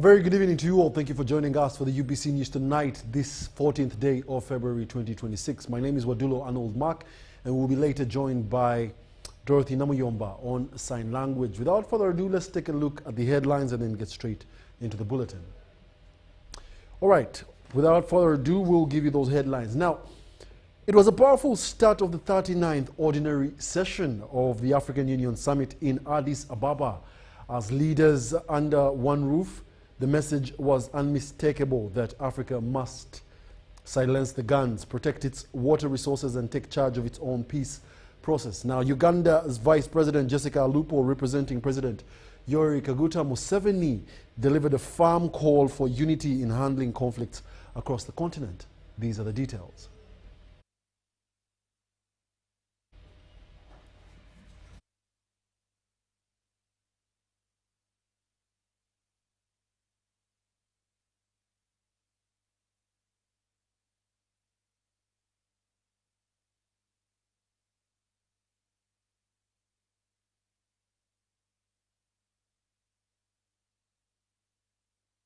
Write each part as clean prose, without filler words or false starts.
very good evening to you all. Thank you for joining us for the UBC News Tonight, this 14th day of February 2026. My name is Wadulo Arnold Mark, and we'll be later joined by Dorothy Namuyomba on sign language. Without further ado, let's take a look at the headlines and then get straight into the bulletin. All right, without further ado, we'll give you those headlines. Now, it was a powerful start of the 39th ordinary session of the African Union Summit in Addis Ababa. As leaders under one roof, the message was unmistakable that Africa must silence the guns, protect its water resources, and take charge of its own peace process. Now, Uganda's Vice President Jessica Alupo, representing President Yoweri Kaguta Museveni, delivered a firm call for unity in handling conflicts across the continent. These are the details.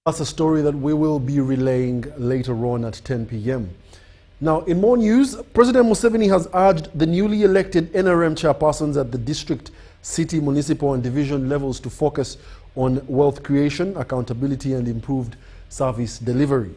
That's a story that we will be relaying later on at 10 p.m. Now, in more news, President Museveni has urged the newly elected NRM chairpersons at the district, city, municipal, and division levels to focus on wealth creation, accountability, and improved service delivery.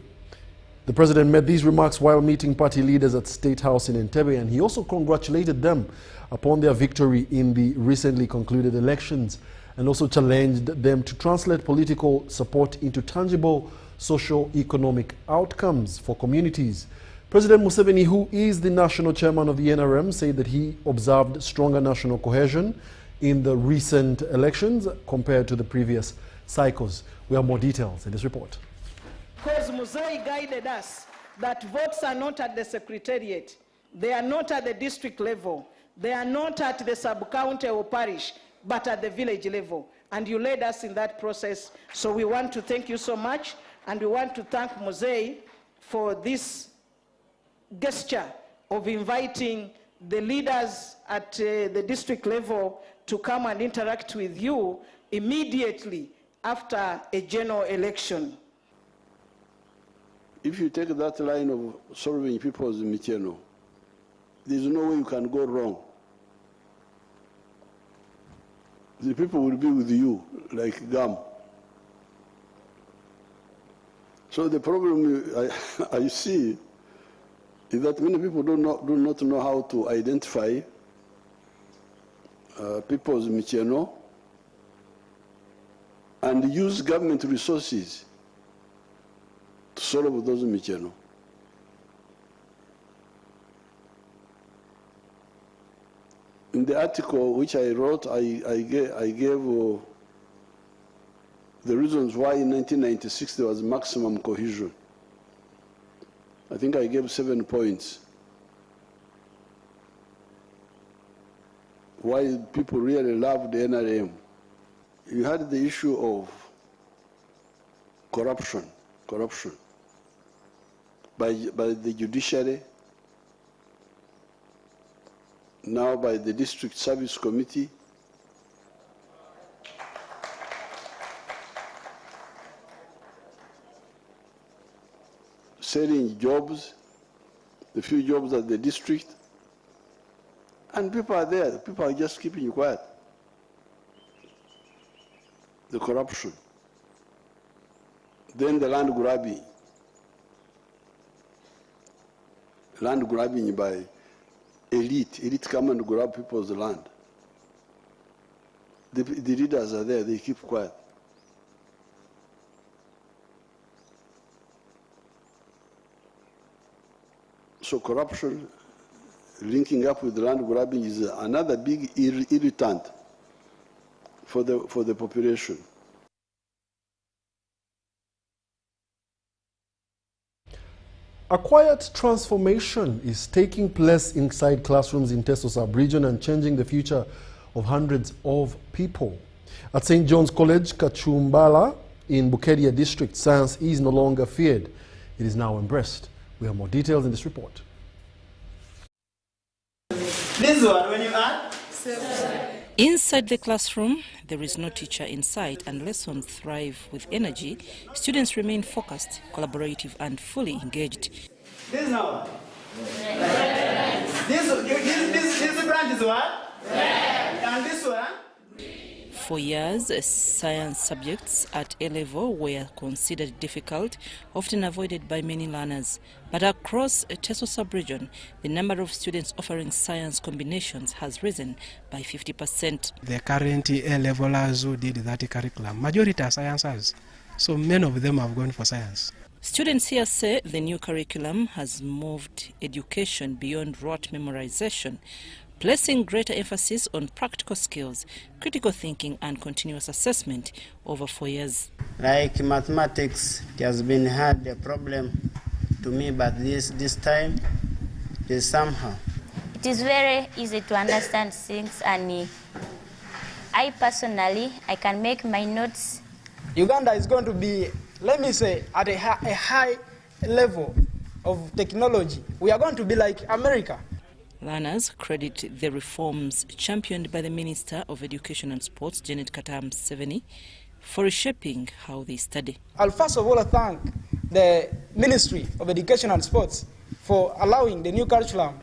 The president made these remarks while meeting party leaders at State House in Entebbe, and he also congratulated them upon their victory in the recently concluded elections, and also challenged them to translate political support into tangible socio-economic outcomes for communities. President Museveni, who is the national chairman of the NRM, said that he observed stronger national cohesion in the recent elections compared to the previous cycles. We have more details in this report. Because Museveni guided us that votes are not at the secretariat, they are not at the district level, they are not at the sub-county or parish, but at the village level. And you led us in that process. So we want to thank you so much. And we want to thank Museveni for this gesture of inviting the leaders at the district level to come and interact with you immediately after a general election. If you take that line of solving people's micheno, there's no way you can go wrong. The people will be with you like gum. So the problem I see is that many people do not know how to identify people's micheno and use government resources to solve those micheno. In the article which I wrote, I gave the reasons why in 1996 there was maximum cohesion. I think I gave 7 points. Why people really loved the NRM. You had the issue of corruption by the judiciary, now by the District Service Committee. Selling jobs, the few jobs at the district, and people are there. People are just keeping you quiet. The corruption. Then the land grabbing. Land grabbing by elite come and grab people's land. The leaders are there, they keep quiet. So corruption linking up with land grabbing is another big irritant for the population. A quiet transformation is taking place inside classrooms in Teso sub-region and changing the future of hundreds of people. At St. John's College, Kachumbala, in Bukedia district, science is no longer feared. It is now embraced. We have more details in this report. This one, when you add 7. Inside the classroom, there is no teacher in sight, and lessons thrive with energy. Students remain focused, collaborative, and fully engaged. This now. This branch is what? And this one? For years, science subjects at A level were considered difficult, often avoided by many learners. But across Teso sub-region, the number of students offering science combinations has risen by 50%. The current A levelers who did that curriculum, majority are sciences, so many of them have gone for science. Students here say the new curriculum has moved education beyond rote memorization, placing greater emphasis on practical skills, critical thinking and continuous assessment over 4 years. Like mathematics, it has been hard a problem to me, but this time is somehow. It is very easy to understand things, and I personally, I can make my notes. Uganda is going to be, let me say, at a high level of technology. We are going to be like America. Learners credit the reforms championed by the Minister of Education and Sports, Janet Katam Seveni, for reshaping how they study. I'll first of all thank the Ministry of Education and Sports for allowing the new curriculum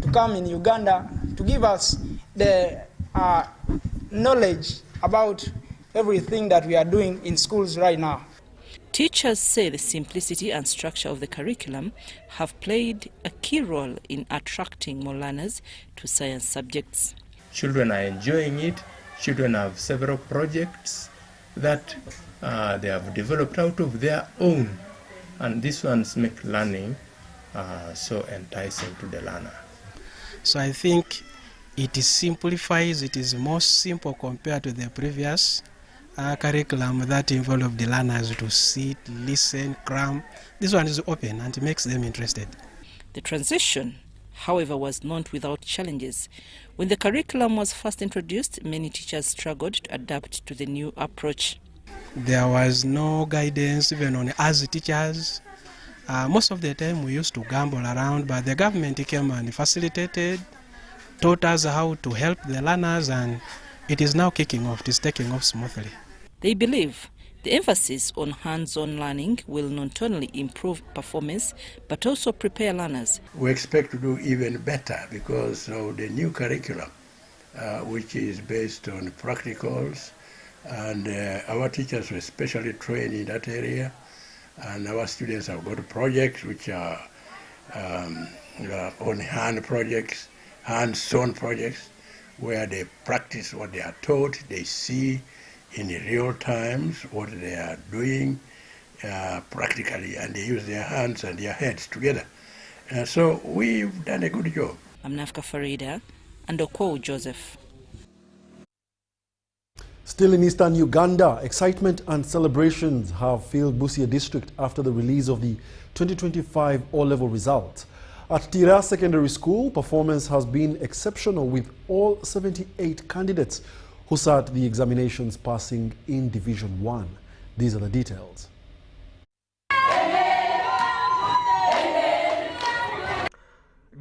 to come in Uganda to give us the knowledge about everything that we are doing in schools right now. Teachers say the simplicity and structure of the curriculum have played a key role in attracting more learners to science subjects. Children are enjoying it. Children have several projects that they have developed out of their own. And these ones make learning so enticing to the learner. So I think it simplifies, it is more simple compared to the previous curriculum that involved the learners to sit, listen, cram. This one is open and it makes them interested. The transition, however, was not without challenges. When the curriculum was first introduced, many teachers struggled to adapt to the new approach. There was no guidance even on us teachers. Most of the time we used to gamble around, but the government came and facilitated, taught us how to help the learners, and it is now kicking off. It is taking off smoothly. They believe the emphasis on hands-on learning will not only improve performance, but also prepare learners. We expect to do even better because of the new curriculum, which is based on practicals, and our teachers were specially trained in that area, and our students have got projects which are on-hand projects, hands-on projects, where they practice what they are taught, they see in real times what they are doing practically, and they use their hands and their heads together. So we've done a good job. I'm Nafka Farida and Okwou Joseph. Still in eastern Uganda, excitement and celebrations have filled Busia district after the release of the 2025 O-level results. At Tira Secondary School, performance has been exceptional, with all 78 candidates who sat the examinations passing in Division 1. These are the details.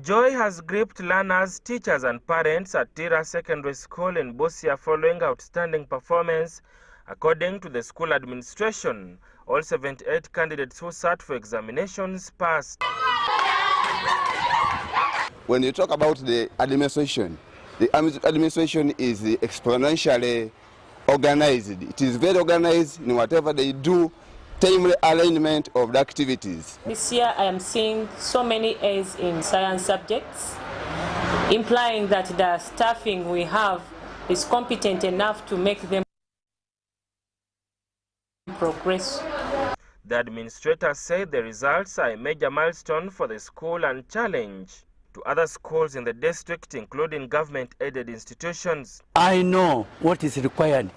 Joy has gripped learners, teachers and parents at Tira Secondary School in Busia following outstanding performance. According to the school administration, all 78 candidates who sat for examinations passed. When you talk about the administration is exponentially organized. It is very organized in whatever they do, timely alignment of the activities. This year I am seeing so many A's in science subjects, implying that the staffing we have is competent enough to make them progress. The administrator said the results are a major milestone for the school and challenge to other schools in the district, including government-aided institutions. I know what is required.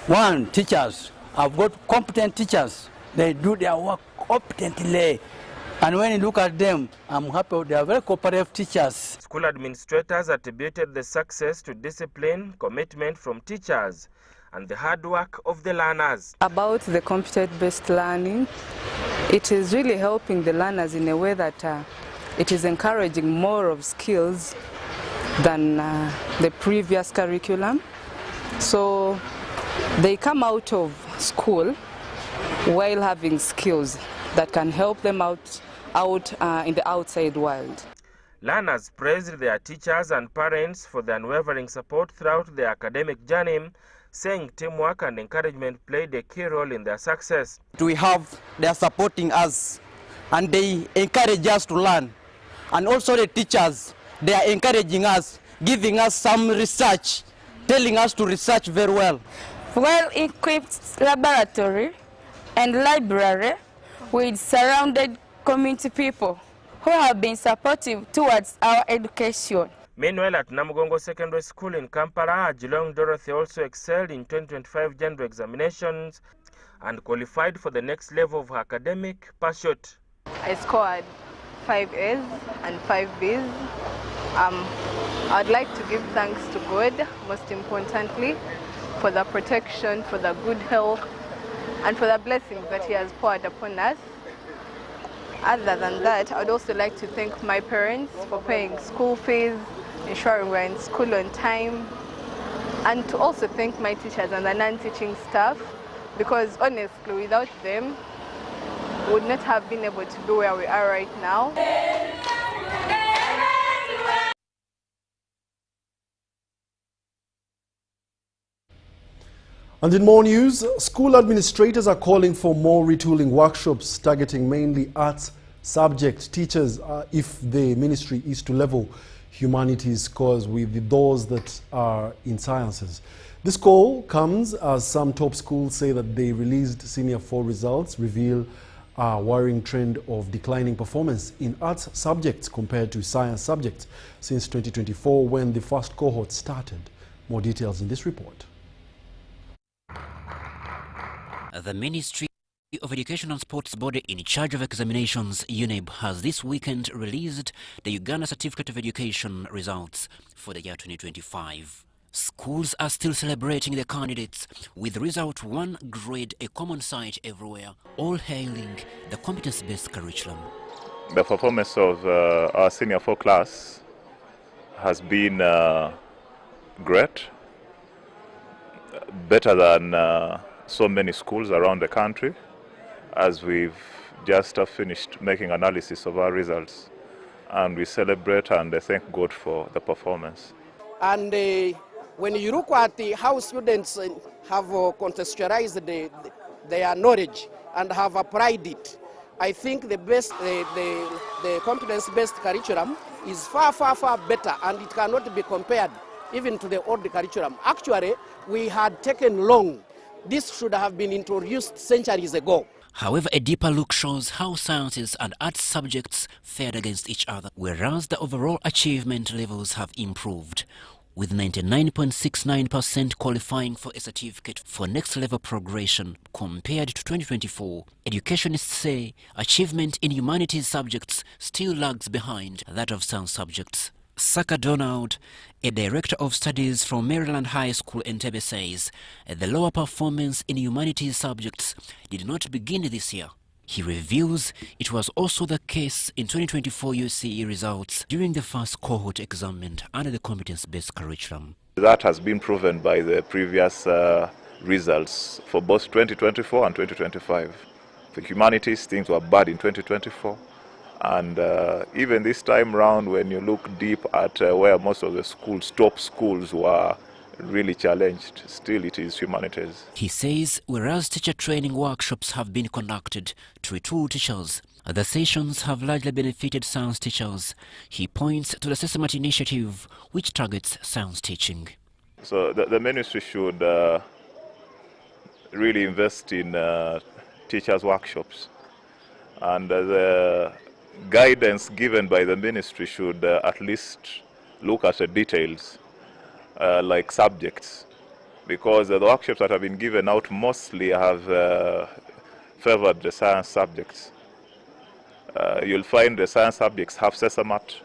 One, teachers. I've got competent teachers. They do their work competently. And when you look at them, I'm happy. They are very cooperative teachers. School administrators attributed the success to discipline, commitment from teachers, and the hard work of the learners. About the competent-based learning, it is really helping the learners in a way that it is encouraging more of skills than the previous curriculum. So they come out of school while having skills that can help them out in the outside world. Learners praised their teachers and parents for their unwavering support throughout their academic journey, saying teamwork and encouragement played a key role in their success. We have, they are supporting us and they encourage us to learn. And also the teachers, they are encouraging us, giving us some research, telling us to research very well. Well-equipped laboratory and library with surrounded community people who have been supportive towards our education. Meanwhile, at Namugongo Secondary School in Kampala, Geelong Dorothy also excelled in 2025 general examinations and qualified for the next level of her academic pursuit. I scored 5 A's and 5 B's. I'd like to give thanks to God, most importantly, for the protection, for the good health, and for the blessings that He has poured upon us. Other than that, I'd also like to thank my parents for paying school fees, ensuring we're in school on time, and to also thank my teachers and the non-teaching staff, because honestly, without them, we would not have been able to be where we are right now. And in more news, school administrators are calling for more retooling workshops targeting mainly arts subject teachers if the ministry is to level humanities scores with those that are in sciences. This call comes as some top schools say that they released Senior 4 results reveal a worrying trend of declining performance in arts subjects compared to science subjects since 2024 when the first cohort started. More details in this report. The Ministry of Education and Sports Body in charge of examinations, UNEB, has this weekend released the Uganda Certificate of Education results for the year 2025. Schools are still celebrating their candidates with result 1 grade a common sight everywhere, all hailing the competence-based curriculum. The performance of our Senior 4 class has been great, better than so many schools around the country, as we've just finished making analysis of our results, and we celebrate and thank God for the performance. And when you look at how students have contextualized their knowledge and have applied it, I think the competence-based curriculum is far, far, far better, and it cannot be compared even to the old curriculum. Actually, we had taken long. This should have been introduced centuries ago. However, a deeper look shows how sciences and arts subjects fared against each other, whereas the overall achievement levels have improved, with 99.69% qualifying for a certificate for next level progression compared to 2024. Educationists say achievement in humanities subjects still lags behind that of science subjects. Saka Donald, a director of studies from Maryland High School Entebbe, says the lower performance in humanities subjects did not begin this year. He reveals it was also the case in 2024 UCE results during the first cohort examined under the competence-based curriculum. That has been proven by the previous results for both 2024 and 2025. For humanities, things were bad in 2024. And even this time round, when you look deep at where most of the schools, top schools, were really challenged, still it is humanities. He says whereas teacher training workshops have been conducted to retool teachers, the sessions have largely benefited science teachers. He points to the SESAMAT initiative, which targets science teaching. So the ministry should really invest in teachers' workshops. And the guidance given by the ministry should at least look at the details like subjects, because the workshops that have been given out mostly have favored the science subjects. You'll find the science subjects have SESAMAT,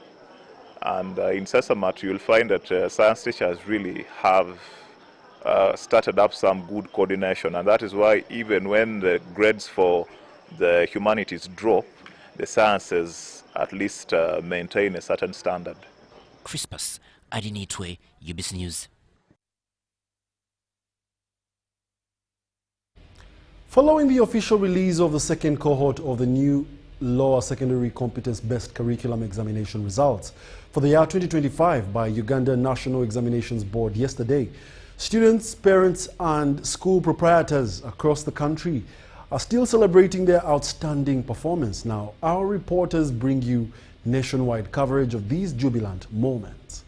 and in SESAMAT you'll find that science teachers really have started up some good coordination, and that is why even when the grades for the humanities drop, the sciences at least maintain a certain standard. Crispus Adinitwe, UBC News. Following the official release of the second cohort of the new Lower Secondary Competence-Based Curriculum Examination results for the year 2025 by Uganda National Examinations Board yesterday, students, parents and school proprietors across the country are still celebrating their outstanding performance. Now, our reporters bring you nationwide coverage of these jubilant moments.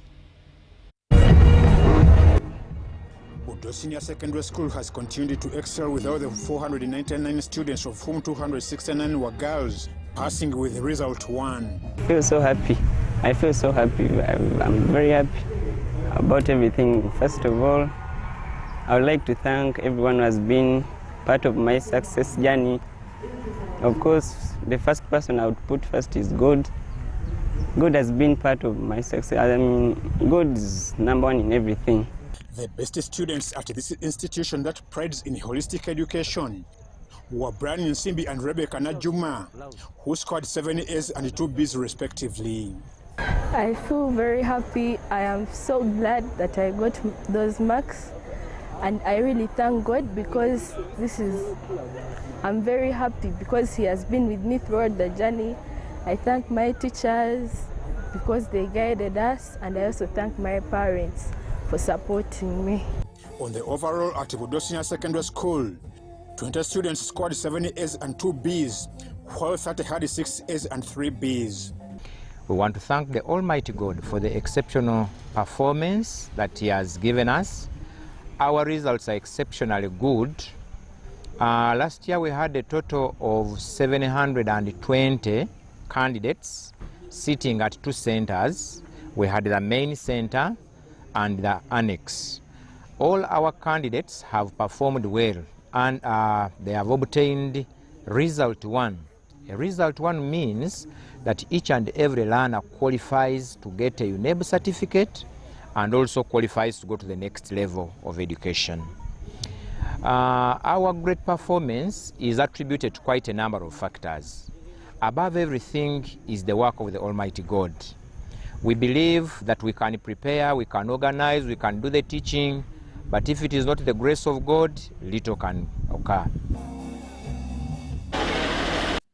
Wadulo Senior Secondary School has continued to excel with all the 499 students, of whom 269 were girls, passing with result 1. I feel so happy. I feel so happy. I'm very happy about everything. First of all, I would like to thank everyone who has been part of my success journey. Of course, the first person I would put first is God. God has been part of my success. I mean, God is number one in everything. The best students at this institution that prides in holistic education were Brian Nsimbi and Rebecca Najuma, who scored 7 A's and 2 B's respectively. I feel very happy. I am so glad that I got those marks, and I really thank God because I'm very happy because He has been with me throughout the journey. I thank my teachers because they guided us, and I also thank my parents for supporting me. On the overall at Wadulo Senior Secondary School, 20 students scored 7 A's and 2 B's, while 30 had 6 A's and 3 B's. We want to thank the Almighty God for the exceptional performance that He has given us. Our results are exceptionally good. Last year we had a total of 720 candidates sitting at 2 centers. We had the main center and the annex. All our candidates have performed well, and they have obtained result 1. A result 1 means that each and every learner qualifies to get a UNEB certificate and also qualifies to go to the next level of education. Our great performance is attributed to quite a number of factors. Above everything is the work of the Almighty God. We believe that we can prepare, we can organize, we can do the teaching, but if it is not the grace of God, little can occur.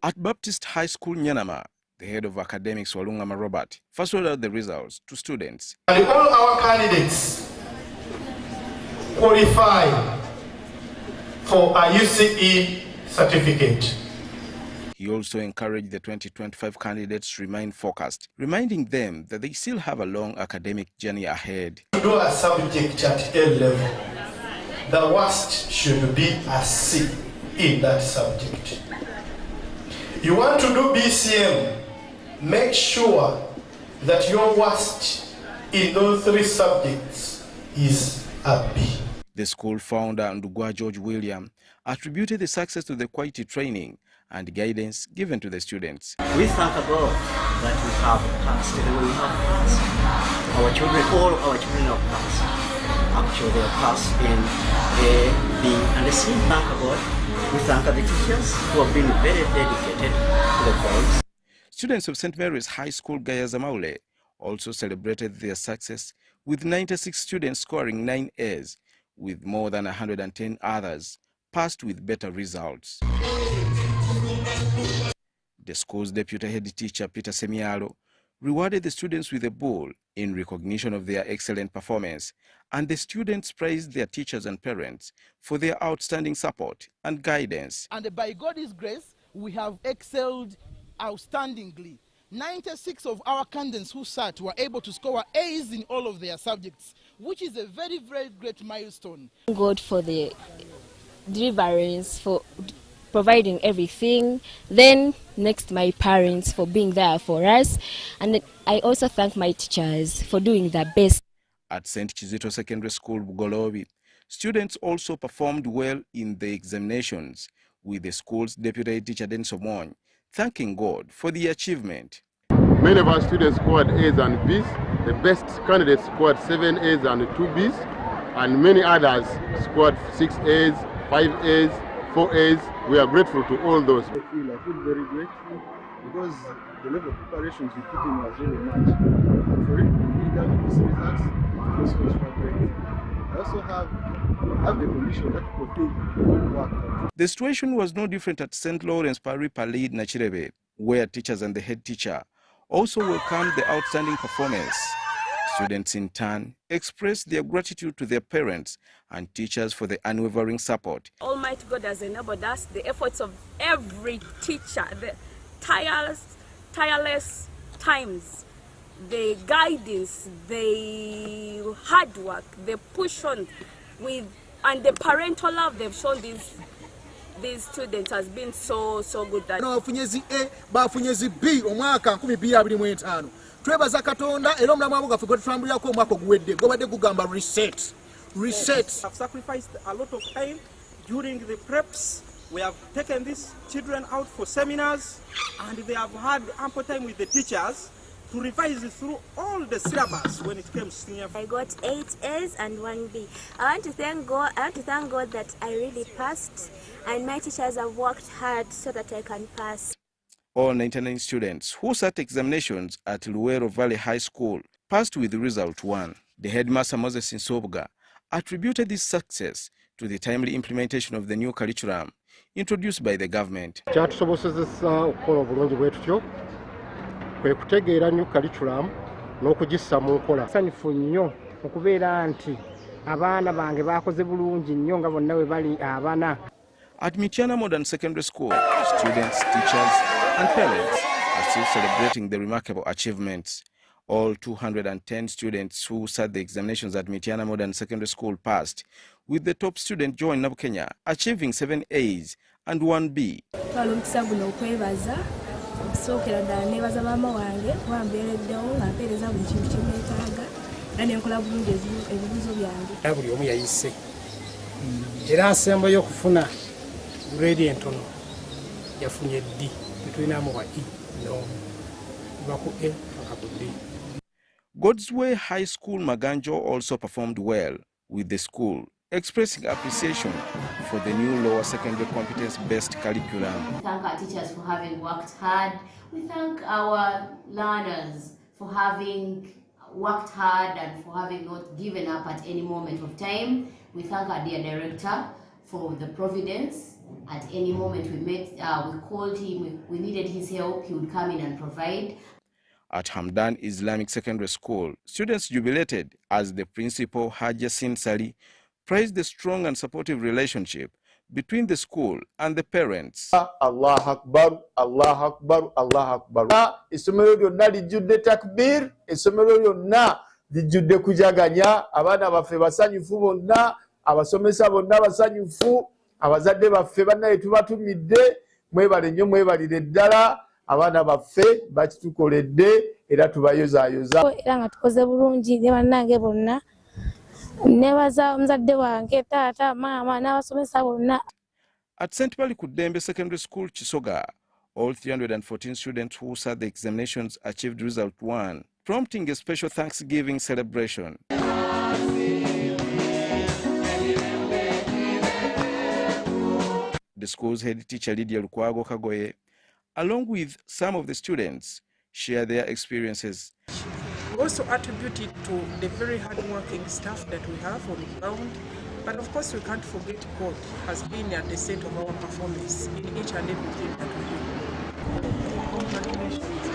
At Baptist High School, Nyanama, the head of academics, Walungama Robert, first read out the results to students. And all our candidates qualify for a UCE certificate. He also encouraged the 2025 candidates to remain focused, reminding them that they still have a long academic journey ahead. To do a subject at A level, the worst should be a C in that subject. You want to do BCM, make sure that your worst in those 3 subjects is a B. The school founder, Ndugwa George William, attributed the success to the quality training and guidance given to the students. We thank God that we have passed, and we have passed. Our children, all our children have passed. Actually, they have passed in A, B, and C. Thank God. We thank the teachers who have been very dedicated to the cause. Students of St. Mary's High School, Gayazamaule, also celebrated their success with 96 students scoring 9 A's, with more than 110 others passed with better results. The school's deputy head teacher, Peter Semialo, rewarded the students with a bull in recognition of their excellent performance, and the students praised their teachers and parents for their outstanding support and guidance. And by God's grace, we have excelled outstandingly. 96 of our candidates who sat were able to score A's in all of their subjects, which is a very, very great milestone. God for the deliverance, for providing everything. Then next, my parents for being there for us. And I also thank my teachers for doing their best. At St. Kizito Secondary School, Bugolobi, students also performed well in the examinations, with the school's deputy teacher Denso Moñ thanking God for the achievement. Many of our students scored A's and B's. The best candidates scored 7 A's and 2 B's, and many others scored 6 A's, 5 A's, 4 A's. We are grateful to all those. I feel very grateful because the level of preparations we put in was really much. And for it to be done with these results, it was quite great. I also have have the condition that protect work. The situation was no different at St. Lawrence Pari Palid Nachirebe, where teachers and the head teacher also welcomed the outstanding performance. Students in turn expressed their gratitude to their parents and teachers for the unwavering support. Almighty God has enabled us, the efforts of every teacher, the tireless times, the guidance, the hard work, the push on with, and the parental love they've shown these students has been so good. Bafunyezi A, bafunyezi B, omwaka 2025. Twebaza Katonda era omulamu abo gaffe gwe tutambulirako omwaka oguwedde gobadde gugamba reset. I've sacrificed a lot of time during the preps. We have taken these children out for seminars and they have had ample time with the teachers to revise through all the syllabus when it comes to senior. I got 8 A's and 1 B. I want to thank God that I really passed, and my teachers have worked hard so that I can pass. All 99 students who sat examinations at Luero Valley High School passed with result 1. The headmaster Moses Nsobga attributed this success to the timely implementation of the new curriculum introduced by the government. Kyatusobozesezza okukola obulungi bwe tutyo kwe kutegeera new curriculum n'okugissa mu nkola. Nsanyufu nnyo okubeera nti abaana bange bakoze bulungi nnyo nga bonna bwe bali abana. At Mityana Modern Secondary School, students, teachers, and parents are still celebrating the remarkable achievements. All 210 students who sat the examinations at Mityana Modern Secondary School passed, with the top student Joy Nabukenya achieving 7 A's and 1 B. Sookera ddala neebaza maama wange wambeereddewo ng'ampeereza buli kintu kye neetaaga era ne nkola bulungi ebibuuzo byange. Buli omu yayise era asembayo okufuna grade entono yafunye D, tetulinamu wa E no kuva ku A paka ku D. God's Way High School Maganjo also performed well, with the school expressing appreciation for the new lower secondary competence-based curriculum. We thank our teachers for having worked hard. We thank our learners for having worked hard and for having not given up at any moment of time. We thank our dear director for the providence. At any moment we called him, we needed his help, he would come in and provide. At Hamdan Islamic Secondary School, students jubilated as the principal Hajasin Sali praised the strong and supportive relationship between the school and the parents. Allah Akbar, Allah Akbar, Allah Akbar. Isomero lyonna lijjudde takbir, isomero lyonna lijjudde kujaganya, abaana baffe basanyufu bonna, abasomesa bonna basanyufu, abazadde baffe bannaye tubatumidde, mwebale nnyo mwebalire ddala, abaana baffe bakitukoledde era tubayozaayoza. Era nga tukoze bulungi ne bannange bonna. Nebaza omuzadde wange taata maama n'abasomesa bonna. At St. Pali Kudembe Secondary School Chisoga, all 314 students who sat the examinations achieved result 1, prompting a special Thanksgiving celebration. The school's head teacher Lydia Lukwago Kagoye, along with some of the students, share their experiences. Also attribute it to the very hard-working staff that we have on the ground. But of course, we can't forget God has been at the center of our performance in each and everything that we do. Congratulations.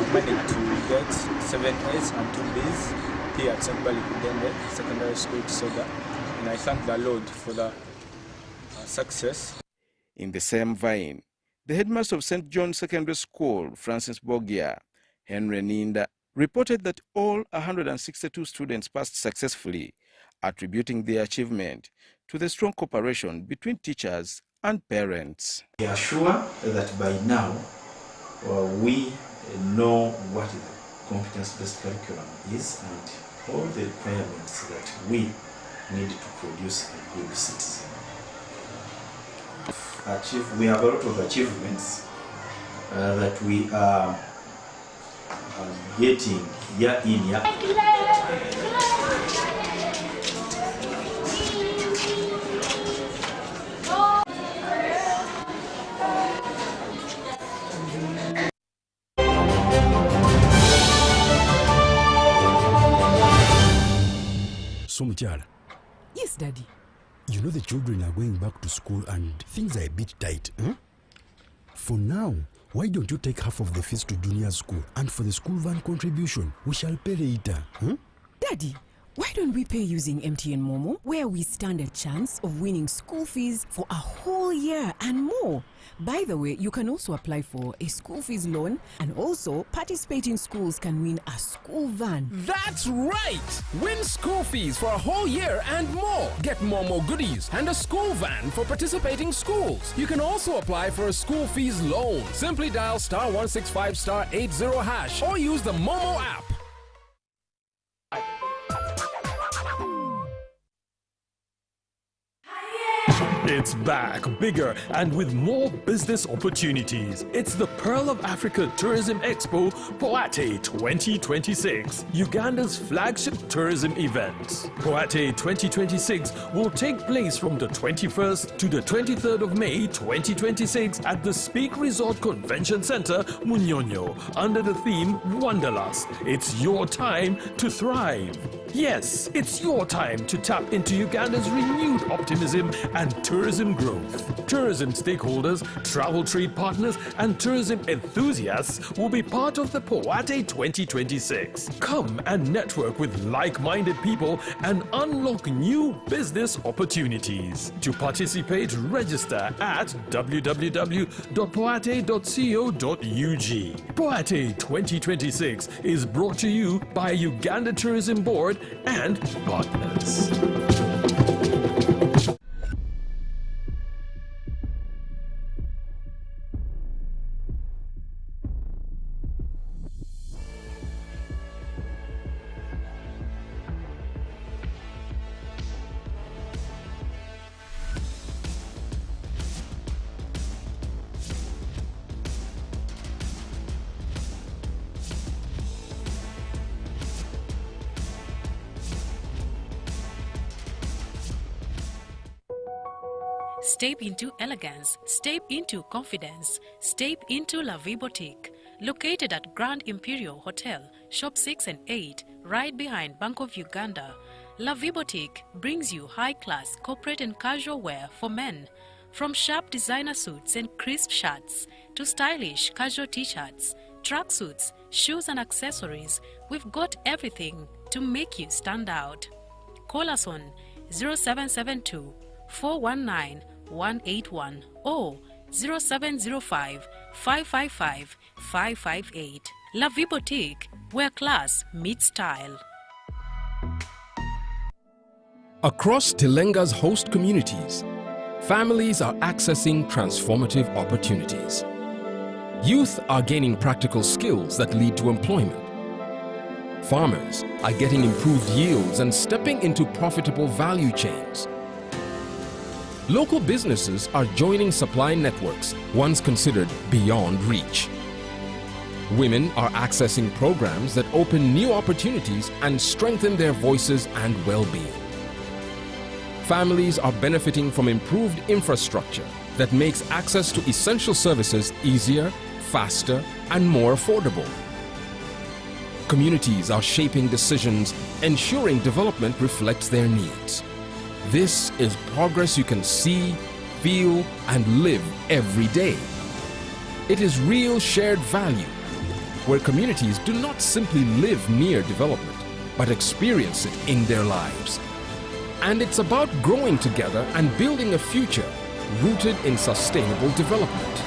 I managed to get 7 A's and 2 B's here at St. Pali Kudembe Secondary School Chisoga, and I thank the Lord for the success. In the same vein, the headmaster of St. John Secondary School, Francis Bogia, Henry Ninda, reported that all 162 students passed successfully, attributing their achievement to the strong cooperation between teachers and parents. We are sure that by now we know what the competence-based curriculum is and all the requirements that we need to produce a good citizen. We have a lot of achievements that we are getting year in, year out. Somukyala. Yes, Yes, Daddy. You know the children are going back to school and things are a bit tight, huh? For now, why don't you take half of the fees to junior school, and for the school van contribution, we shall pay later, huh? Daddy, why don't we pay using MTN Momo, where we stand a chance of winning school fees for a whole year and more? By the way, you can also apply for a school fees loan, and also participating schools can win a school van. That's right! Win school fees for a whole year and more. Get Momo goodies and a school van for participating schools. You can also apply for a school fees loan. Simply dial *165 *80# or use the Momo app. It's back, bigger and with more business opportunities. It's the Pearl of Africa Tourism Expo, Poate 2026, Uganda's flagship tourism event. Poate 2026 will take place from the 21st to the 23rd of May 2026 at the Speak Resort Convention Center, Munyonyo, under the theme Wanderlust. It's your time to thrive. Yes, it's your time to tap into Uganda's renewed optimism and tourism growth. Tourism stakeholders, travel trade partners, and tourism enthusiasts will be part of the Poate 2026. Come and network with like-minded people and unlock new business opportunities. To participate, register at www.poate.co.ug. Poate 2026 is brought to you by Uganda Tourism Board and partners. Step into elegance, step into confidence, step into La Vie Boutique. Located at Grand Imperial Hotel, Shop 6 and 8, right behind Bank of Uganda. La Vie Boutique brings you high-class corporate and casual wear for men. From sharp designer suits and crisp shirts to stylish casual t-shirts, tracksuits, shoes and accessories, we've got everything to make you stand out. Call us on 0772 419 181 or 0705 555 558. La Vie Boutique, where class meets style. Across Telenga's host communities, families are accessing transformative opportunities. Youth are gaining practical skills that lead to employment. Farmers are getting improved yields and stepping into profitable value chains. Local businesses are joining supply networks once considered beyond reach. Women are accessing programs that open new opportunities and strengthen their voices and well-being. Families are benefiting from improved infrastructure that makes access to essential services easier, faster, and more affordable. Communities are shaping decisions, ensuring development reflects their needs. This is progress you can see, feel, and live every day. It is real shared value, where communities do not simply live near development, but experience it in their lives. And it's about growing together and building a future rooted in sustainable development.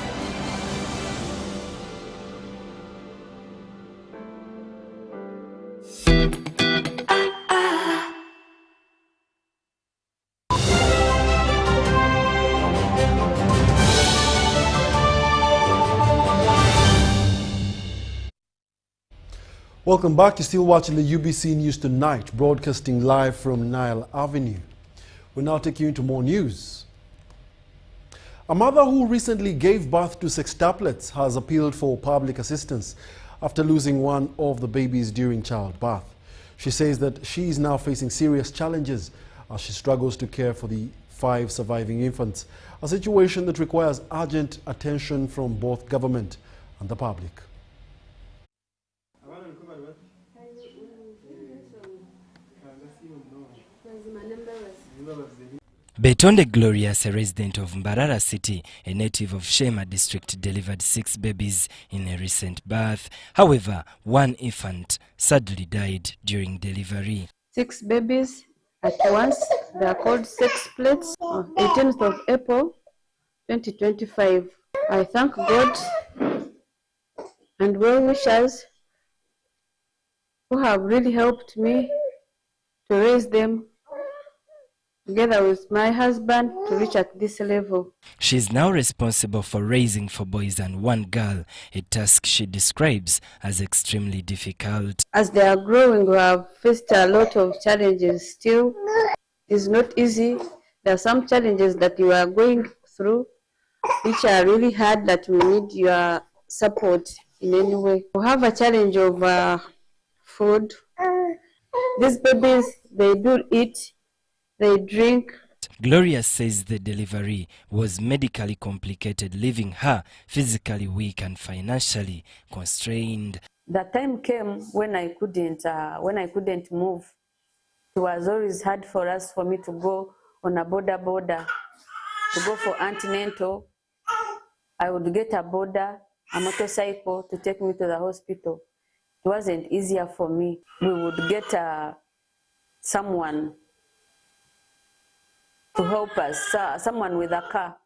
Welcome back. You're still watching the UBC News Tonight, broadcasting live from Nile Avenue. We'll now take you into more news. A mother who recently gave birth to sextuplets has appealed for public assistance after losing one of the babies during childbirth. She says that she is now facing serious challenges as she struggles to care for the 5 surviving infants, a situation that requires urgent attention from both government and the public. Betonde Glorious, a resident of Mbarara City, a native of Shema district, delivered 6 babies in a recent birth. However, one infant sadly died during delivery. 6 babies at once. They are called sextuplets on 18th of April 2025. I thank God and well-wishers who have really helped me to raise them together with my husband to reach at this level. She is now responsible for raising 4 boys and 1 girl, a task she describes as extremely difficult. As they are growing, we have faced a lot of challenges still. It's not easy. There are some challenges that you are going through which are really hard, that we need your support in any way. We have a challenge of food. These babies, they do eat, they drink. Gloria says the delivery was medically complicated, leaving her physically weak and financially constrained. The time came when I couldn't move. It was always hard for me to go on a border, to go for antenatal. I would get a motorcycle to take me to the hospital. It wasn't easier for me. We would get someone to help us, someone with a car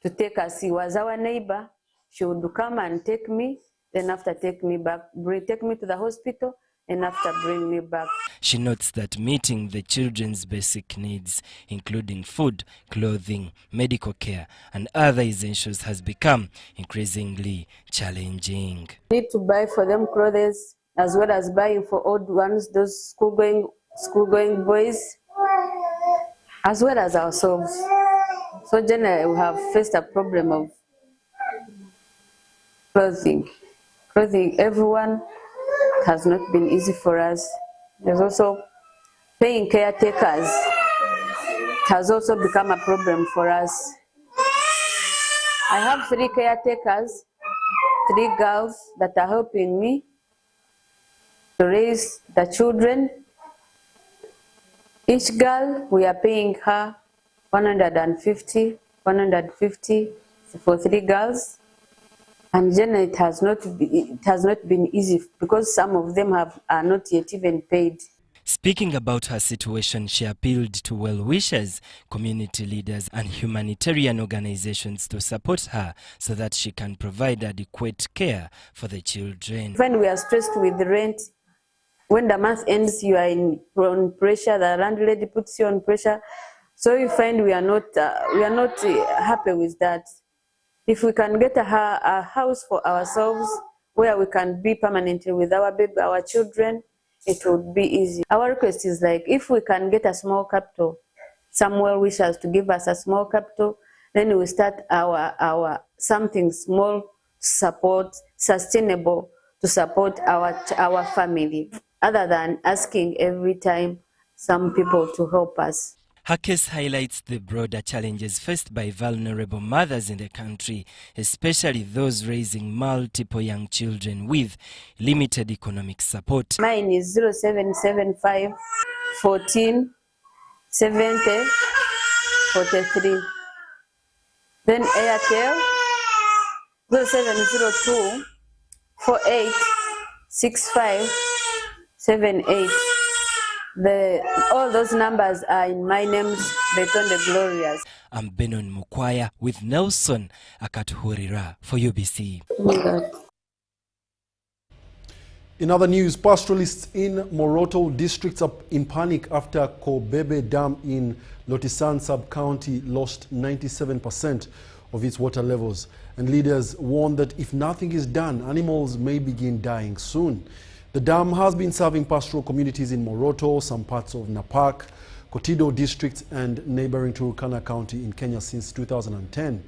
to take us. He was our neighbor. She would come and take me, then after take me back, take me to the hospital, and after bring me back. She notes that meeting the children's basic needs, including food, clothing, medical care, and other essentials, has become increasingly challenging. We need to buy for them clothes, as well as buying for old ones, those school-going boys, as well as ourselves. So generally, we have faced a problem of clothing. Everyone has not been easy for us. There's also paying caretakers. It has also become a problem for us. I have 3 caretakers, 3 girls that are helping me to raise the children. Each girl, we are paying her 150 for 3 girls. And generally, it has not been easy because some of them are not yet even paid. Speaking about her situation, she appealed to well-wishers, community leaders, and humanitarian organizations to support her so that she can provide adequate care for the children. When we are stressed with the rent, when the month ends, you are on pressure. The landlady puts you on pressure, so you find we are not happy with that. If we can get a house for ourselves where we can be permanently with our baby, our children, it would be easy. Our request is like, if we can get a small capital, some well-wishers to give us a small capital, then we start our something small, sustainable, to support our family, other than asking every time some people to help us. Her case highlights the broader challenges faced by vulnerable mothers in the country, especially those raising multiple young children with limited economic support. Mine is 0775 14 70 43. Then Airtel 0702 48 65 78. All those numbers are in my names, Betonde Glorious. I'm Benon Mukwaya with Nelson Akatuhurira for UBC. In other news, pastoralists in Moroto districts are in panic after Kobebe Dam in Lotisan sub-county lost 97% of its water levels. And leaders warn that if nothing is done, animals may begin dying soon. The dam has been serving pastoral communities in Moroto, some parts of Napak, Kotido districts, and neighboring Turkana County in Kenya since 2010.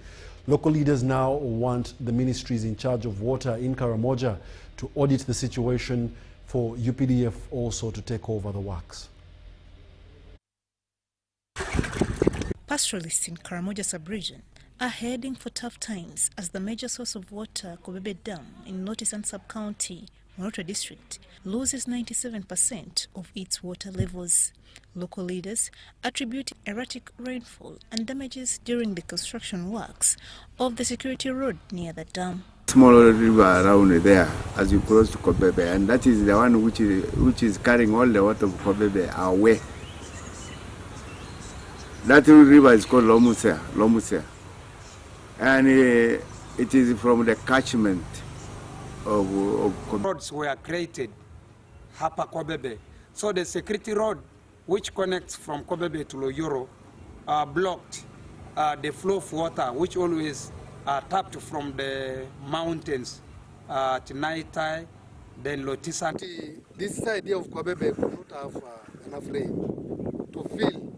Local leaders now want the ministries in charge of water in Karamoja to audit the situation, for UPDF also to take over the works. Pastoralists in Karamoja sub-region are heading for tough times as the major source of water, Kobebe Dam in Lotisan sub-county, Moroto District loses 97% of its water levels. Local leaders attribute erratic rainfall and damages during the construction works of the security road near the dam. Small river around there as you cross to Kobebe, and that is the one which is carrying all the water of Kobebe away. That river is called Lomusea. And it is from the catchment of Kobebe. Roads were created, Hapa Kobebe. So the security road, which connects from Kobebe to Loyoro, blocked the flow of water, which always tapped from the mountains at Naitai, then Lotisa. This idea of Kobebe could not have enough rain to fill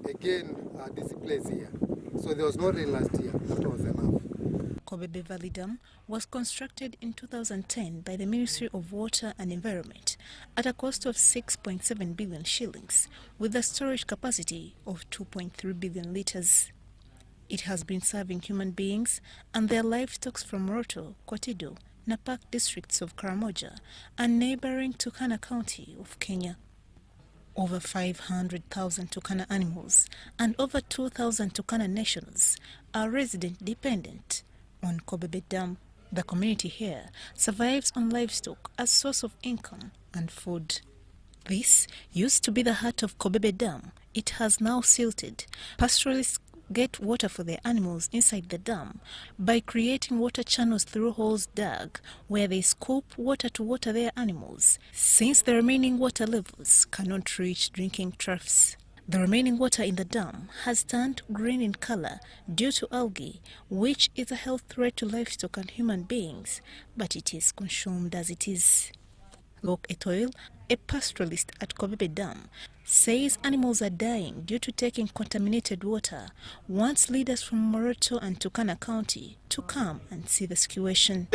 again this place here. So there was no rain last year. That was enough. Kobebe Valley Dam was constructed in 2010 by the Ministry of Water and Environment at a cost of 6.7 billion shillings with a storage capacity of 2.3 billion litres. It has been serving human beings and their livestock from Moroto, Kotido, Napak districts of Karamoja and neighboring Turkana County of Kenya. Over 500,000 Turkana animals and over 2,000 Turkana nationals are resident dependent on Kobebe Dam. The community here survives on livestock as source of income and food. This used to be the heart of Kobebe Dam. It has now silted. Pastoralists get water for their animals inside the dam by creating water channels through holes dug where they scoop water to water their animals, since the remaining water levels cannot reach drinking troughs. The remaining water in the dam has turned green in color due to algae, which is a health threat to livestock and human beings, but it is consumed as it is. Lok Etoil, a pastoralist at Kobebe Dam, says animals are dying due to taking contaminated water, wants leaders from Moroto and Turkana County to come and see the situation.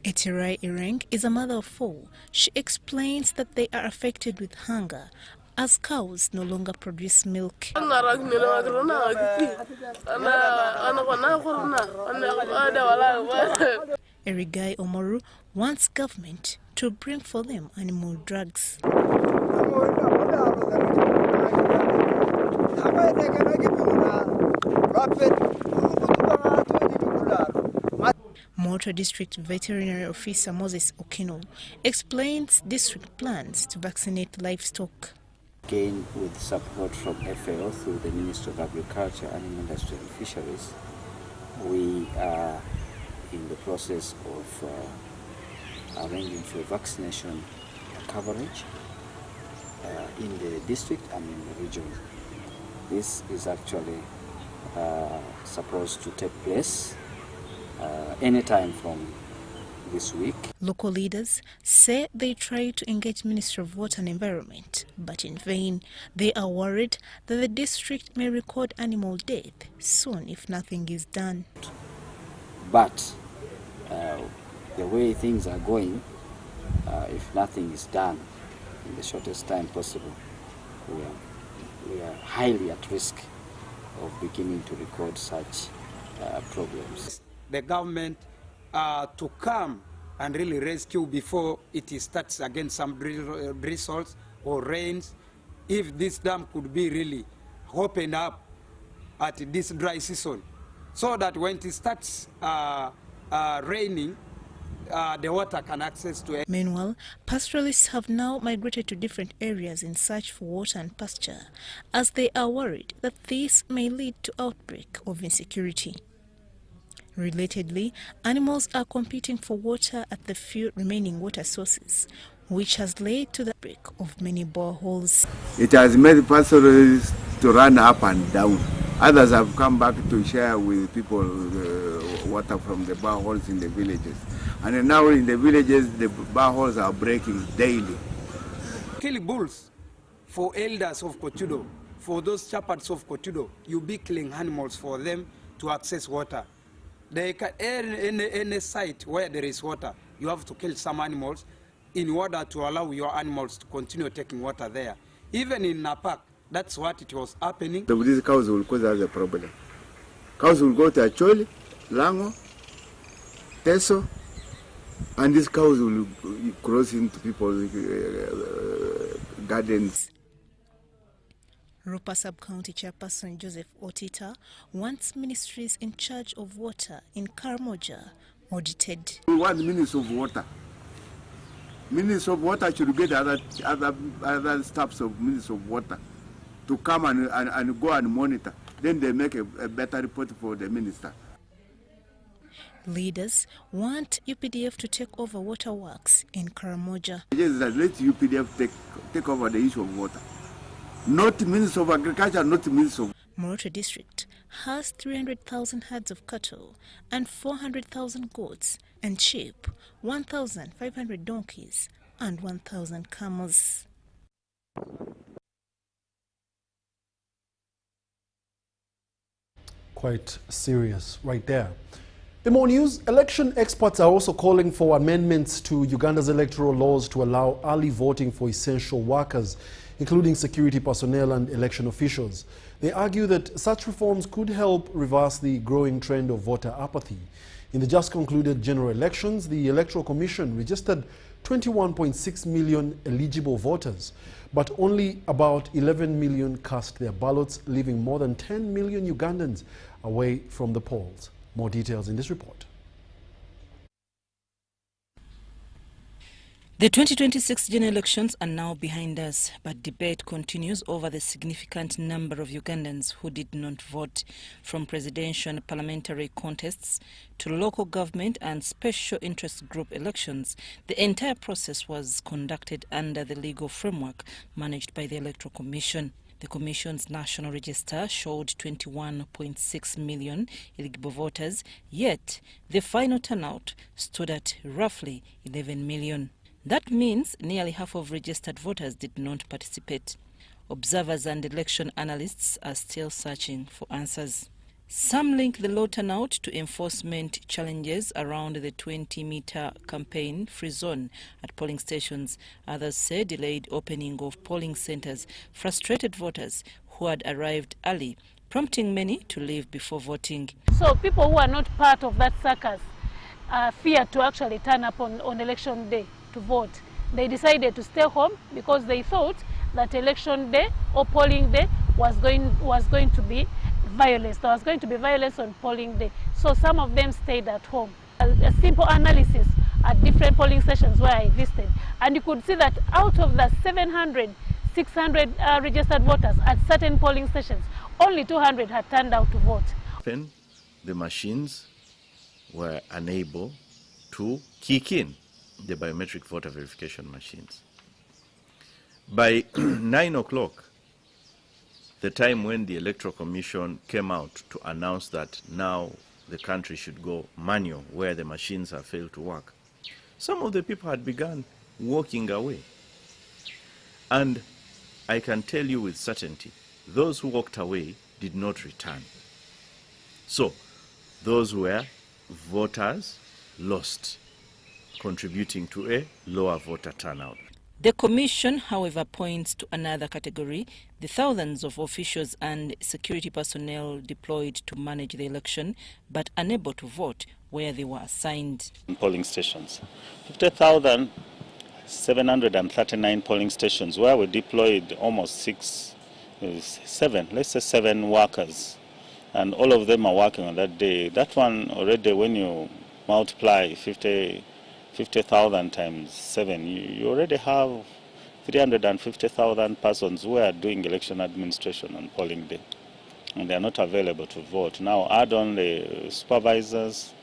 Etirai Ireng is a mother of 4. She explains that they are affected with hunger as cows no longer produce milk. Erigai Omoru wants government to bring for them animal drugs. Moroto District Veterinary Officer Moses Okino explains district plans to vaccinate livestock. Again, with support from FAO through the Ministry of Agriculture, Animal Industry and Fisheries, we are in the process of arranging for vaccination coverage in the district and in the region. This is actually supposed to take place anytime from this week. Local leaders say they try to engage Ministry of Water and Environment, but in vain. They are worried that the district may record animal death soon if nothing is done. But the way things are going, if nothing is done in the shortest time possible, we are highly at risk of beginning to record such problems. The government to come and really rescue before it starts again some drizzles or rains. If this dam could be really opened up at this dry season, so that when it starts raining, the water can access to it. Meanwhile, pastoralists have now migrated to different areas in search for water and pasture, as they are worried that this may lead to outbreak of insecurity. Relatedly, animals are competing for water at the few remaining water sources, which has led to the break of many boreholes. It has made pastoralists to run up and down. Others have come back to share with people water from the boreholes in the villages. And now in the villages, the boreholes are breaking daily. Kill bulls for elders of Kotudo, for those shepherds of Kotudo, you be killing animals for them to access water. They can, any site where there is water, you have to kill some animals in order to allow your animals to continue taking water there. Even in Napak, That's what it was happening. These cows will cause us a problem. Cows will go to Acholi, Lango, Teso, and these cows will cross into people's gardens. Rupa Sub-County Chairperson Joseph Otita wants ministries in charge of water in Karamoja audited. We want ministers of water. Ministers of water should get other staffs of ministers of water to come and go and monitor. Then they make a better report for the minister. Leaders want UPDF to take over water works in Karamoja. Yes, let UPDF take over the issue of water. Not Minister of Agriculture, not Minister of... Moroto District has 300,000 herds of cattle and 400,000 goats and sheep, 1,500 donkeys and 1,000 camels. Quite serious right there. In more news, election experts are also calling for amendments to Uganda's electoral laws to allow early voting for essential workers, including security personnel and election officials. They argue that such reforms could help reverse the growing trend of voter apathy. In the just concluded general elections, the Electoral Commission registered 21.6 million eligible voters, but only about 11 million cast their ballots, leaving more than 10 million Ugandans away from the polls. More details in this report. The 2026 general elections are now behind us, but debate continues over the significant number of Ugandans who did not vote. From presidential and parliamentary contests to local government and special interest group elections, the entire process was conducted under the legal framework managed by the Electoral Commission. The Commission's national register showed 21.6 million eligible voters, yet the final turnout stood at roughly 11 million. That means nearly half of registered voters did not participate. Observers and election analysts are still searching for answers. Some link the low turnout to enforcement challenges around the 20-meter campaign-free zone at polling stations. Others say delayed opening of polling centers frustrated voters who had arrived early, prompting many to leave before voting. So people who are not part of that circus fear to actually turn up on election day to vote. They decided to stay home because they thought that election day or polling day was going to be violence. There was going to be violence on polling day. So some of them stayed at home. A simple analysis at different polling stations where I visited, and you could see that out of the 700, 600 registered voters at certain polling stations, only 200 had turned out to vote. The machines were unable to kick in, the biometric voter verification machines. By 9 o'clock, the time when the Electoral Commission came out to announce that now the country should go manual where the machines have failed to work, some of the people had begun walking away. And I can tell you with certainty, those who walked away did not return. So those were voters lost, contributing to a lower voter turnout. The Commission, however, points to another category, the thousands of officials and security personnel deployed to manage the election, but unable to vote where they were assigned. Polling stations, 50,739 polling stations, where we deployed almost seven workers, and all of them are working on that day. That one already, when you multiply 50,000 times 7, you already have 350,000 persons who are doing election administration on polling day, and they are not available to vote. Now add on the supervisors,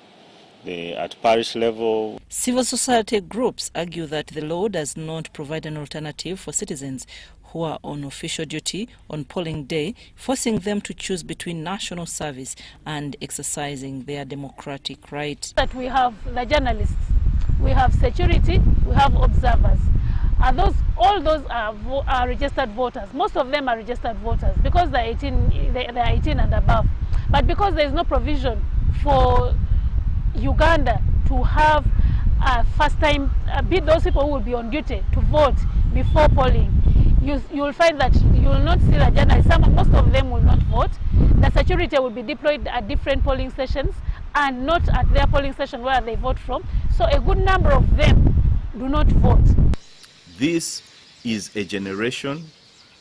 at parish level. Civil society groups argue that the law does not provide an alternative for citizens who are on official duty on polling day, forcing them to choose between national service and exercising their democratic right. That we have the journalists, we have security, we have observers. All those are registered voters. Most of them are registered voters because they're 18 and above. But because there is no provision for Uganda to have first time, be those people who will be on duty to vote before polling, you will find that you will not see the journalists. Most of them will not vote. The security will be deployed at different polling stations and not at their polling station where they vote from. So a good number of them do not vote. This is a generation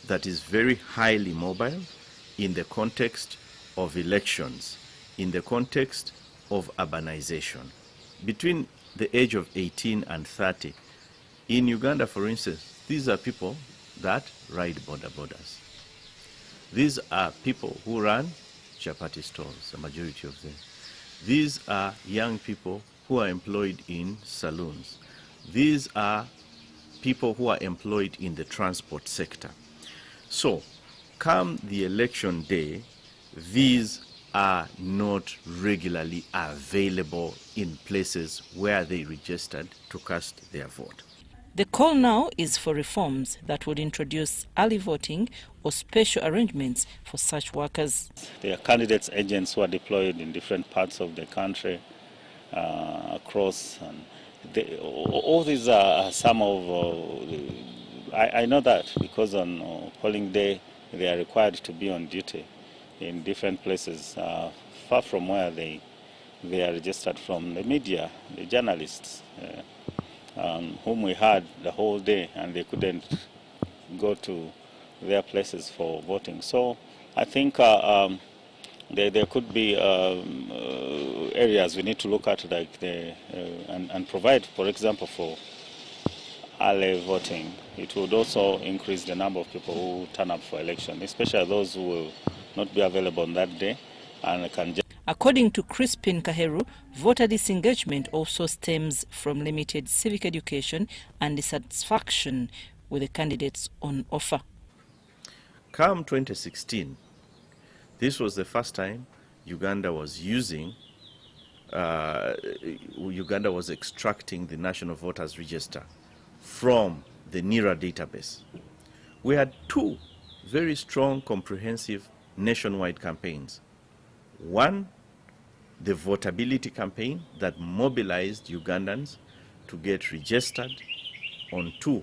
that is very highly mobile in the context of elections, in the context of urbanization. Between the age of 18 and 30, in Uganda, for instance, these are people that ride borders. These are people who run chapati stores, the majority of them. These are young people who are employed in saloons. These are people who are employed in the transport sector. So, come the election day, these are not regularly available in places where they registered to cast their vote. The call now is for reforms that would introduce early voting or special arrangements for such workers. There are candidates' agents who are deployed in different parts of the country, across. And all these are some of... I know that because on polling day they are required to be on duty in different places, far from where they are registered from. The media, the journalists, whom we had the whole day, and they couldn't go to their places for voting. So I think there could be areas we need to look at, like and provide, for example, for early voting. It would also increase the number of people who turn up for election, especially those who will not be available on that day and can just... According to Crispin Kaheru, voter disengagement also stems from limited civic education and dissatisfaction with the candidates on offer. Come 2016, this was the first time Uganda was extracting the National Voters Register from the NIRA database. We had two very strong, comprehensive nationwide campaigns. One, the votability campaign that mobilized Ugandans to get registered onto